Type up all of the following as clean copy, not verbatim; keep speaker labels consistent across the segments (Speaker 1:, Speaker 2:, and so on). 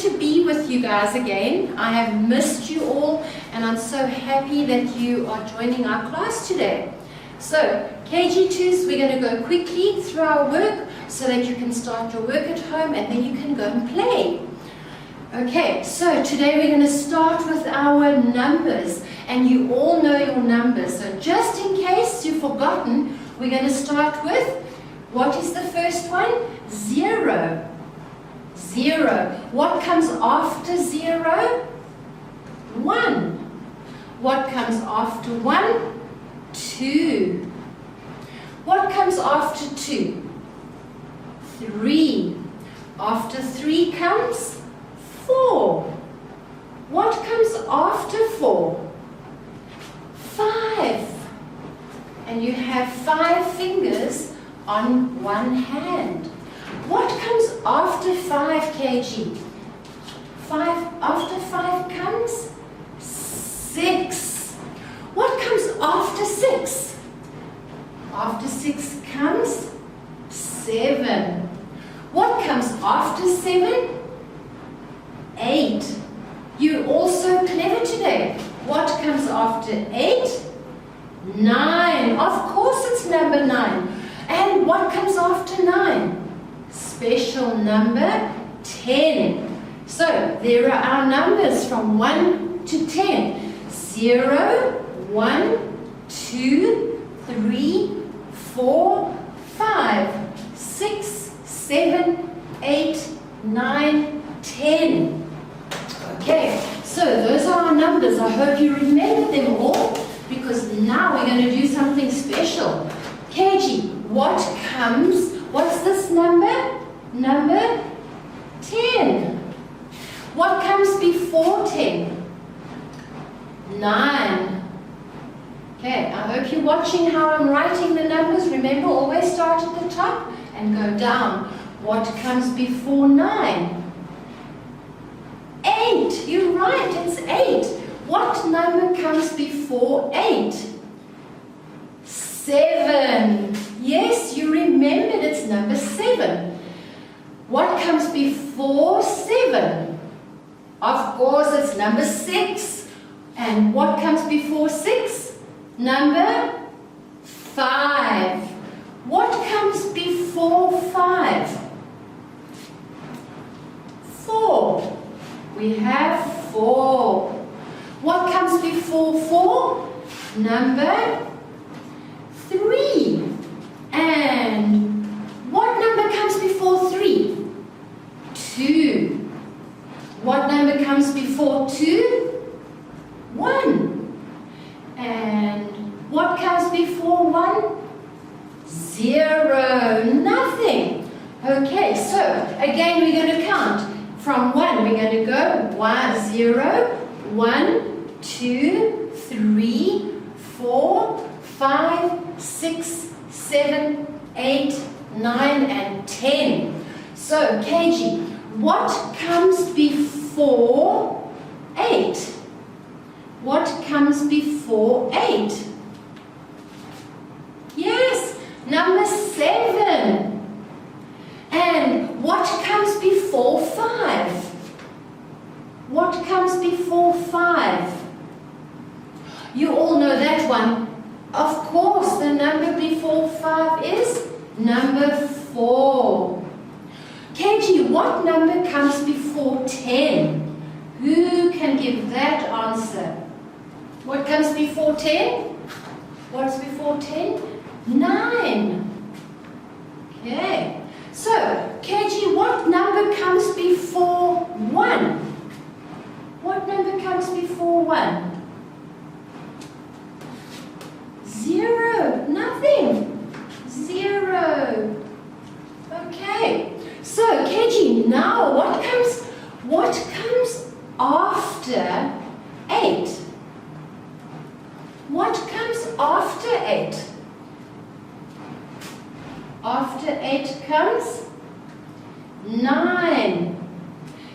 Speaker 1: to be with you guys again. I have missed you all, and I'm so happy that you are joining our class today. So, KG2s, we're going to go quickly through our work so that you can start your work at home and then you can go and play. Okay, so today we're going to start with our numbers, and you all know your numbers. So just in case you've forgotten, we're going to start with, what is the first one? 0. 0. What comes after 0? 1. What comes after 1? 2. What comes after 2? 3. After 3 comes 4. What comes after 4? 5. And you have 5 fingers on one hand. What comes after 5 kg? After 5 comes 6. What comes after 6? After 6 comes 7. What comes after 7? 8. You're also clever today. What comes after 8? 9. Of course it's number 9. And what comes after 9? Special number 10. So there are our numbers from 1 to 10. 0, 1, 2, 3, 4, 5, 6, 7, 8, 9, 10. Okay, so those are our numbers. I hope you remember them all, because now we're going to do something special. KG, what's this number? Number 10. What comes before 10? 9. Okay, I hope you're watching how I'm writing the numbers. Remember, always start at the top and go down. What comes before 9? 8. You're right, it's 8. What number comes before 8? 7. Yes, you remembered, it's number 7. What comes before 7? Of course, it's number 6. And what comes before 6? Number 5. What comes before 5? 4. We have 4. What comes before 4? Number 3. And what number comes before 3? 2. What number comes before 2? 1. And what comes before 1? 0. Nothing. Okay, so again we're going to count. From 1 we're going to go 1, 0, 1, 2, 3, 4, 5, 6, 7, 8, 9, and 10. So, KG, what comes before 8? What comes before 8? Yes, number 7. And what comes before 5? What comes before 5? You all know that one. Of course, the number before 5 is number 4. KG, what number comes before 10? Who can give that answer? What comes before 10? What's before 10? 9. Okay. So, KG, what number comes before 1? What number comes before 1? 0. Nothing. 0. Okay. So, KG, now what comes after 8? What comes after 8? After 8 comes 9.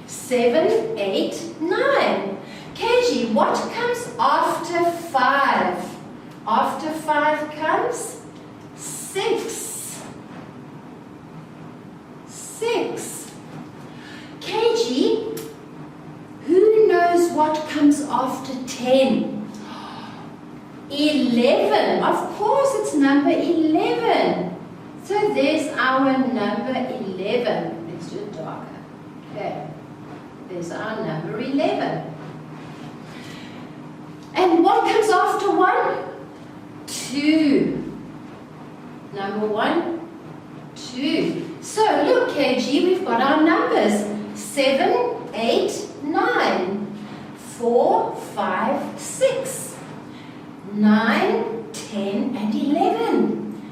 Speaker 1: 7, 8, 9. KG, what comes after 5? After 5 comes 6. 6. KG, comes after 10? 11. Of course, it's number 11. So there's our number 11. Let's do it darker. Okay. There's our number 11. And what comes after 1? 2. Number 1, 2. So look, KG, we've got our numbers. 7, 8, 9. 4, 5, 6. 9, 10, and 11.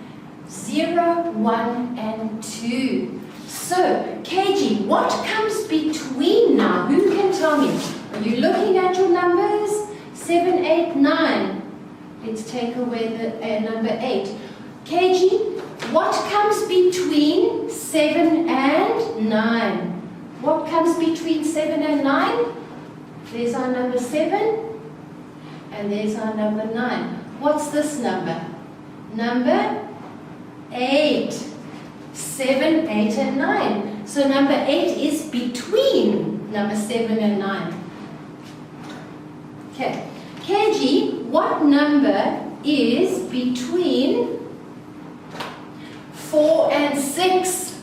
Speaker 1: 0, 1, and 2. So, KG, what comes between now? Who can tell me? Are you looking at your numbers? 7, 8, 9. Let's take away the number 8. KG, what comes between 7 and 9? What comes between 7 and 9? There's our number 7. And there's our number 9. What's this number? Number 8. 7, 8, and 9. So number 8 is between number 7 and 9. Okay. KG, what number is between 4 and 6?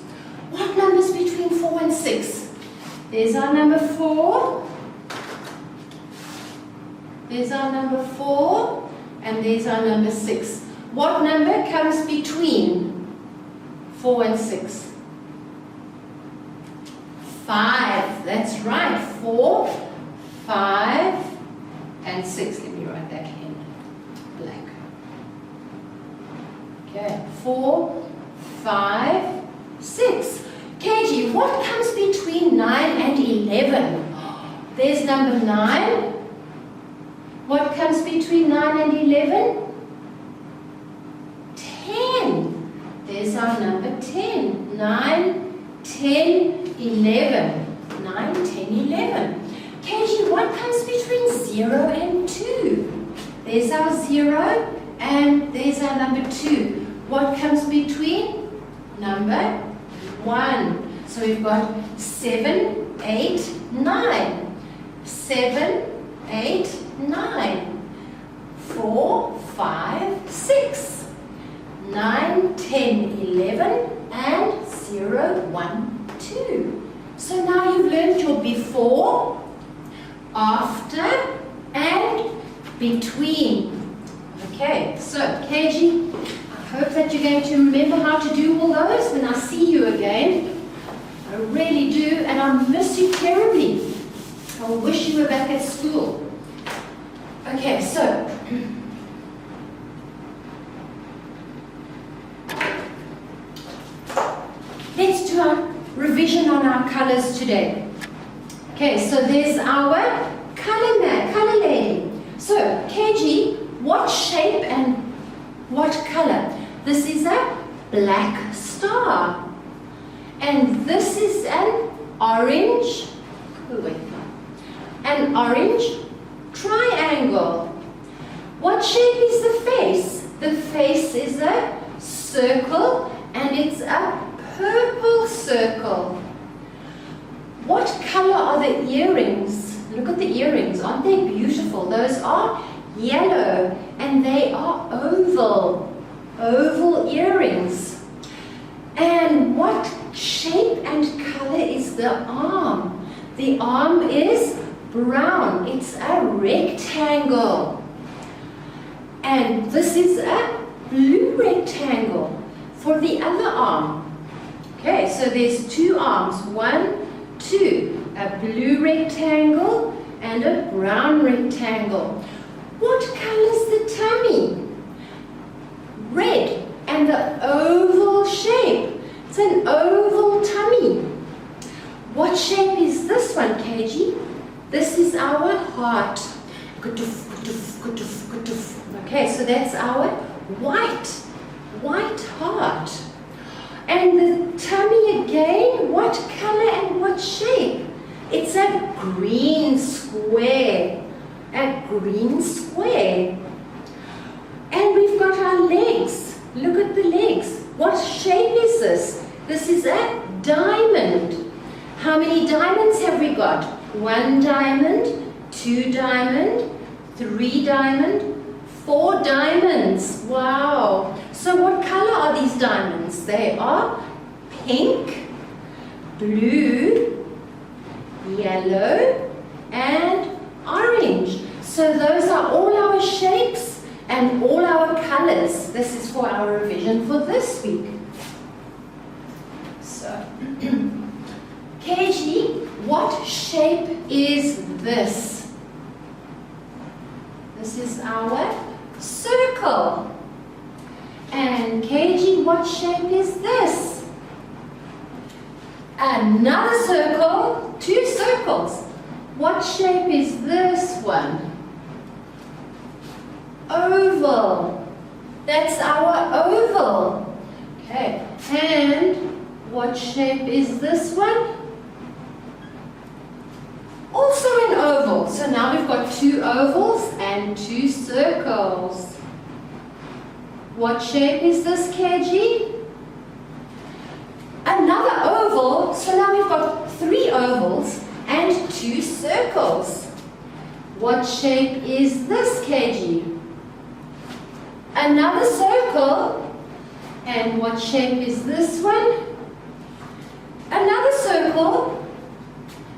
Speaker 1: What number is between 4 and 6? There's our number 4. There's our number 4, and there's our number 6. What number comes between 4 and 6? 5. That's right. 4, 5, and 6. Let me write that in black. Okay. 4, 5, 6. KG, what comes between 9 and 11? There's number 9. What comes between 9 and 11? 10. There's our number 10. 9, 10, 11. 9, 10, 11. KG, what comes between 0 and 2? There's our 0 and there's our number 2. What comes between? Number 1. So we've got 7, 8, 9. 7, 8, 9. 4, 5, 6. 9, 10, 11, and 0, 1, 2. So now you've learned your before, after, and between. Okay, so KG, I hope that you're going to remember how to do all those when I see you again. I really do, and I miss you terribly. I wish you were back at school. Okay, so let's do our revision on our colors today. Okay, so there's our color lady. So, KG, what shape and what color? This is a black star. And this is an orange, an orange triangle. What shape is the face? The face is a circle, and it's a purple circle. What color are the earrings? Look at the earrings. Aren't they beautiful? Those are yellow, and they are oval. Oval earrings. And what shape and color is the arm? The arm is brown. It's a rectangle. And this is a blue rectangle for the other arm. Okay, so there's two arms. 1, 2. A blue rectangle and a brown rectangle. What color is the tummy? Red. And the oval shape. It's an oval tummy. What shape is this one, KG? This is our heart. Okay, so that's our white heart. And the tummy again, what color and what shape? It's a green square. A green square. And we've got our legs. Look at the legs. What shape is this? This is a diamond. How many diamonds have we got? 1 diamond, 2 diamond, 3 diamond, 4 diamonds. Wow. So what color are these diamonds? They are pink, blue, yellow, and orange. So those are all our shapes and all our colors. This is for our revision for this week. So, KG, what shape is this? This is our circle. And KG, what shape is this? Another circle, 2 circles. What shape is this one? Oval. That's our oval. Okay, and what shape is this one? Also an oval. So now we've got 2 ovals and 2 circles. What shape is this, KG? Another oval. So now we've got 3 ovals and 2 circles. What shape is this, KG? Another circle. And what shape is this one? Another circle.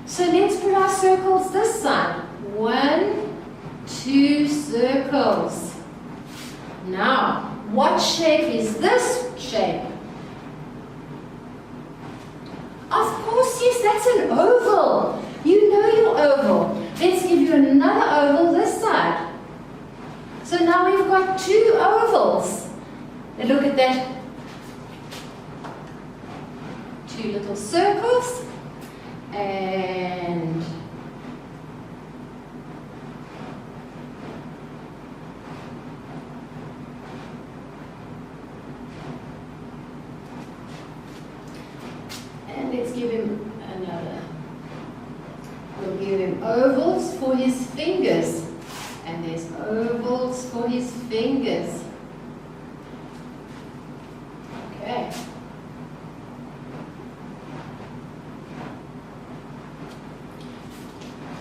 Speaker 1: So let's put our circles this side. 1, 2 circles. Now, what shape is this shape? Of course, yes, that's an oval. You know your oval. Let's give you another oval this side. So now we've got 2 ovals. And look at that. 2 little circles. And let's give him another. We'll give him ovals for his fingers. And there's ovals for his fingers. Okay.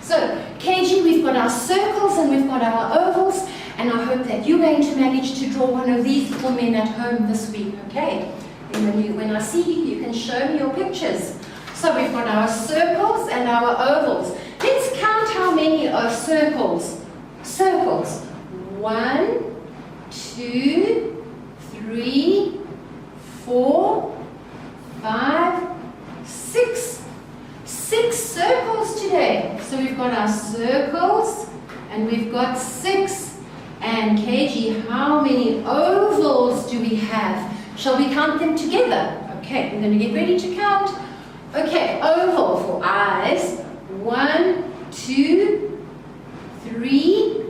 Speaker 1: So, KG, we've got our circles and we've got our ovals, and I hope that you're going to manage to draw one of these little men at home this week, okay? And when I see you, you can show me your pictures. So we've got our circles and our ovals. Let's count how many are circles. Circles. 1, 2, 3, 4, 5, 6. 6 circles today. So we've got our circles and we've got 6. And KG, how many ovals do we have? Shall we count them together? Okay, I'm going to get ready to count. Okay, oval for eyes. 1, 2, 3,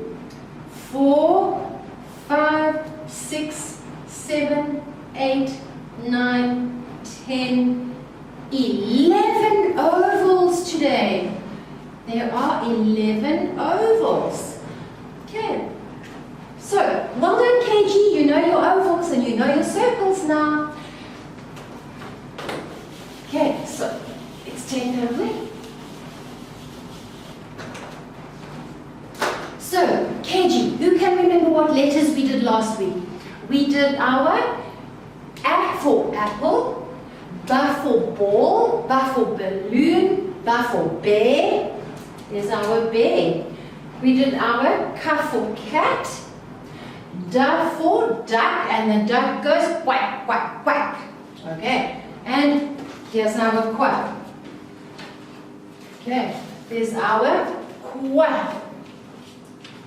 Speaker 1: 4, 5, 6, 7, 8, 9, 10, 11 ovals today. There are 11 ovals. Okay. So, well done, KG. You know your ovals and you know your circles now. Okay, so let's take that away. So, KG, who can remember what letters we did last week? We did our A for apple, B for ball, B for balloon, B for bear. There's our bear. We did our K for cat, D for duck, and the duck goes quack, quack, quack. Okay, and here's our quack. Okay, there's our quack.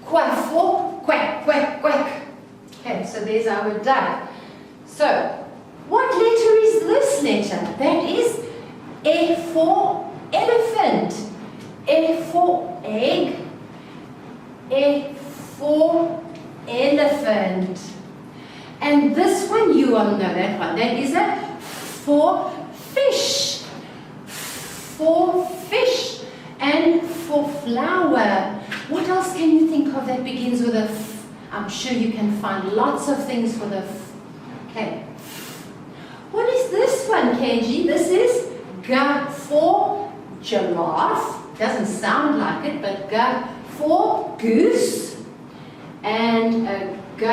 Speaker 1: Quack for quack, quack, quack. Okay, so there's our duck. So, what letter is this letter? That is E for elephant, E for egg, E for elephant. And this one, you all know that one. That is a for fish. For fish. And for flower. What else can you think of that begins with a F? I'm sure you can find lots of things with a F. Okay. What is this one, KG? This is G for giraffe. Doesn't sound like it, but G for goose, and a G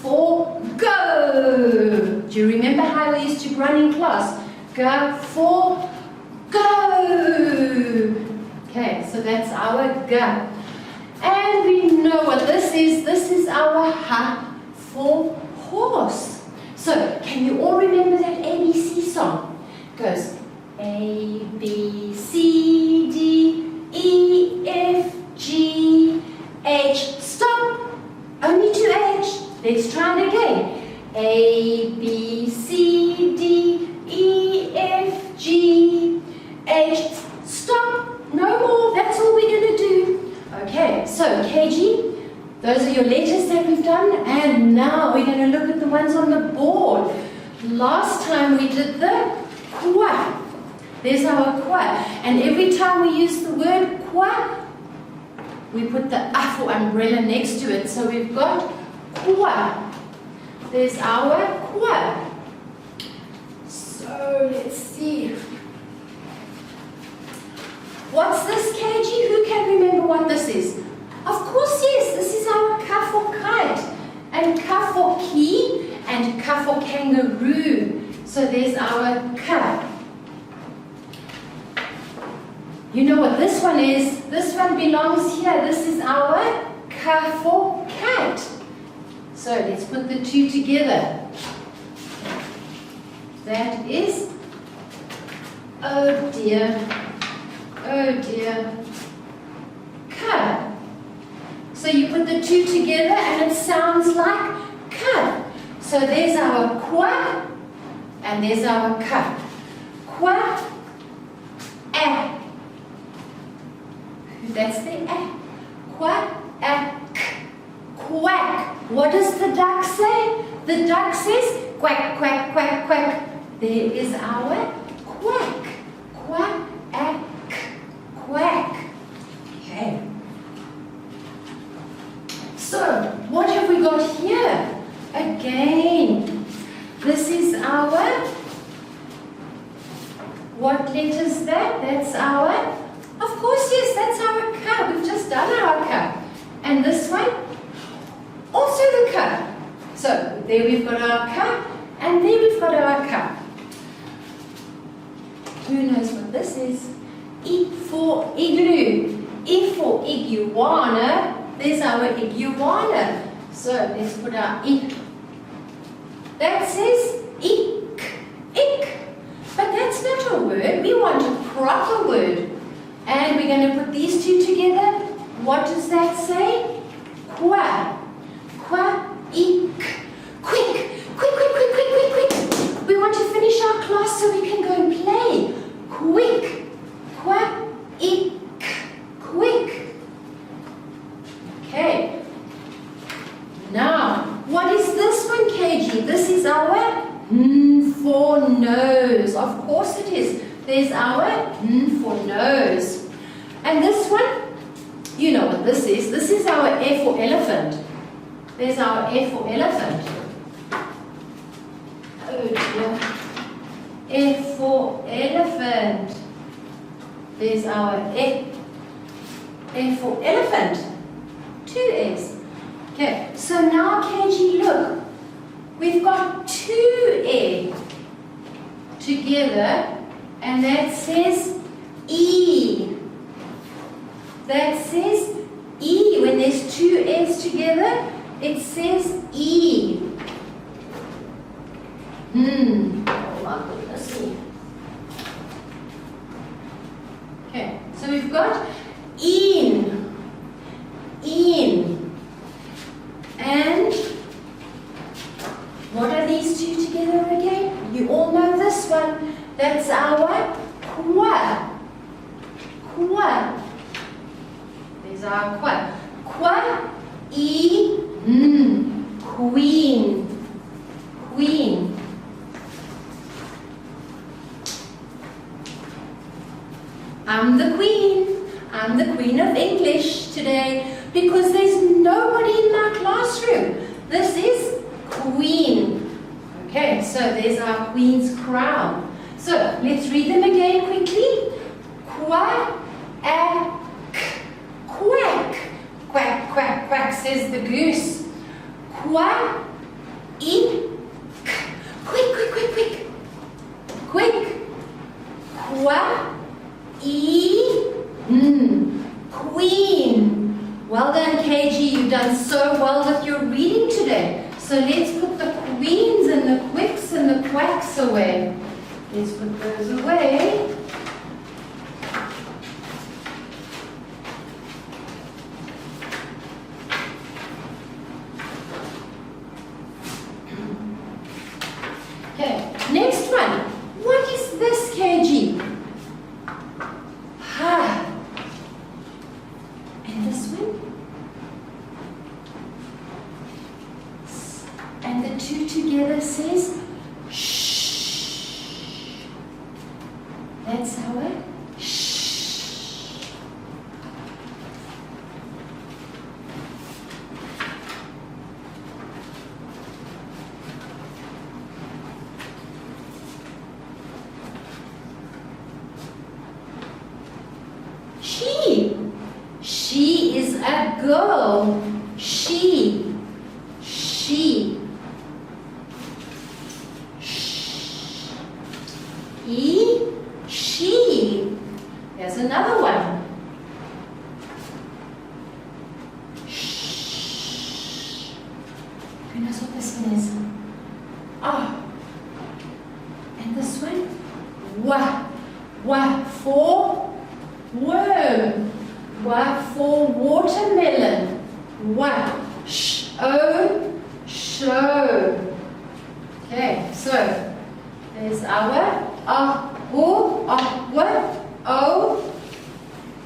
Speaker 1: for go. Do you remember how we used to run in class? G for go. Okay, so that's our G. And we know what this is. This is our H for horse. So, can you all remember that ABC song? It goes A, B, C, D, E, F, G, H. Stop! Only to H. Let's try it again. A, B, C, D, E, F, G, H. Stop! No more. That's all we're going to do. Okay, so KG, those are your letters that we've done, and now we're going to look at the ones on the board. Last time we did the quack. There's our quack, and every time we use the word quack, we put the A for umbrella next to it. So we've got quack. There's our quack. So let's see. What's this, KG? Who can remember what this is? Of course, yes, this is our K for kite, and K for key, and K for kangaroo. So there's our K. You know what this one is? This one belongs here. This is our K for cat. So let's put the two together. That is, oh dear, K. So you put the two together and it sounds like K. So there's our quack and there's our K. Quack, A. That's the A. Quack, A, K. Quack. What does the duck say? The duck says quack, quack, quack, quack. There is our quack. Quack, A, K. Quack. Okay. So, what have we got here? Again, this is our, what letter is that? That's our, of course, yes, that's our K. We've just done our K. And this one, also the K. So, there we've got our K, and there we've got our K. Who knows what this is? E for igloo. E for iguana. There's our iguana. So let's put our I. That says ik. Ik. But that's not a word. We want a proper word. And we're going to put these two together. What does that say? Qua. Qua, ik. Quick. Quick, quick, quick, quick, quick, quick. We want to finish our class so we can go and play. Quick. Qua, ik. Quick. Okay. Now, what is this one, KG? This is our N for nose. Of course it is. There's our N for nose. And this one, you know what this is. This is our E for elephant. There's our E for elephant. Oh dear. E for elephant. There's our E. E for elephant. Two E's. Okay, so now KG, look. We've got two E together, and that says E. That says E. When there's two E's together, it says E. Oh my goodness me. Okay, so we've got in. In. And what are these two together again? You all know this one. That's our qua. Qua. There's our qua. Qua, e, n. Queen. Queen. I'm the queen. I'm the queen of English today because there's nobody in my classroom. This is queen. Okay, so there's our queen's crown. So let's read them again quickly. Quack, quack. quack, quack, quack, says the goose. Quack, quick, quick, quick, quick. Quick. Quack, queen. Well done, KG. You've done so well with your reading today. So let's put the queens and the quicks and the quacks away. Let's put those away. Okay, next one. What is this, KG? Ha. And this one? And the two together says shh. That's our shh. She. She is a girl. She. She. She. There's another one. Shh. Who knows what this one is? Ah. And this one? Wa. Wa for worm. Wa for watermelon. Wa. Show. Show. Okay, so there's our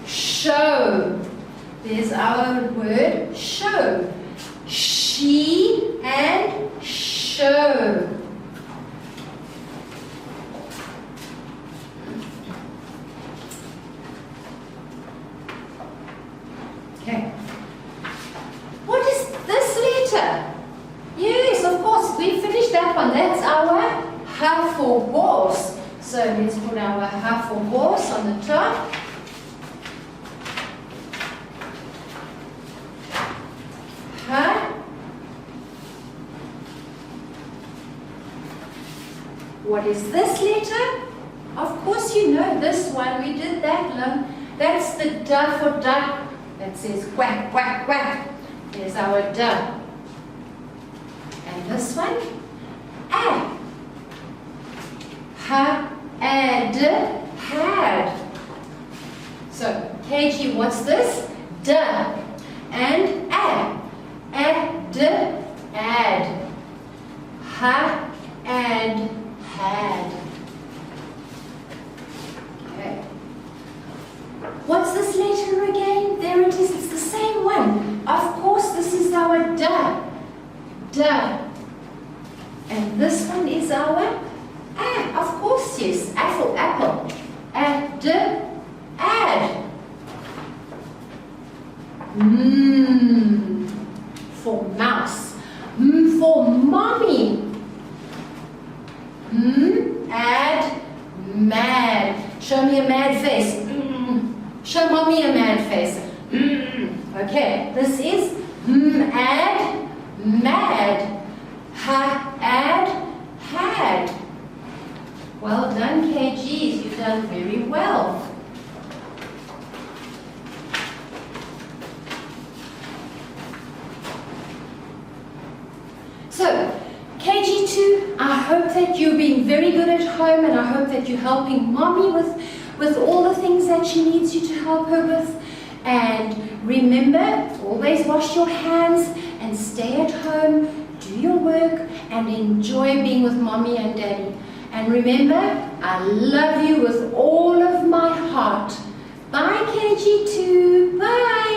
Speaker 1: show. There's our word show. She and show. Okay. What is this letter? Yes, of course, we finished that one. That's our H for horse. So let's put our H for horse on the top. H. What is this letter? Of course you know this one. We did that one. That's the D for duck. That says quack, quack, quack. There's our D. And this one? A. Had. So, KG, what's this? D. And A. Ad. Ha. And. Had. Okay. What's this letter again? There it is. It's the same one. Of course, this is our D. D. And this one is our A. Of course, yes. Apple, apple. Ad. For mouse. For mommy. Add mad. Show me a mad face. Show mommy a mad face. Okay, this is add mad. Add had. Well done, KGs. You've done very well. So, KG2, I hope that you're being very good at home, and I hope that you're helping mommy with all the things that she needs you to help her with. And remember, always wash your hands and stay at home, do your work, and enjoy being with mommy and daddy. And remember, I love you with all of my heart. Bye, KG2. Bye.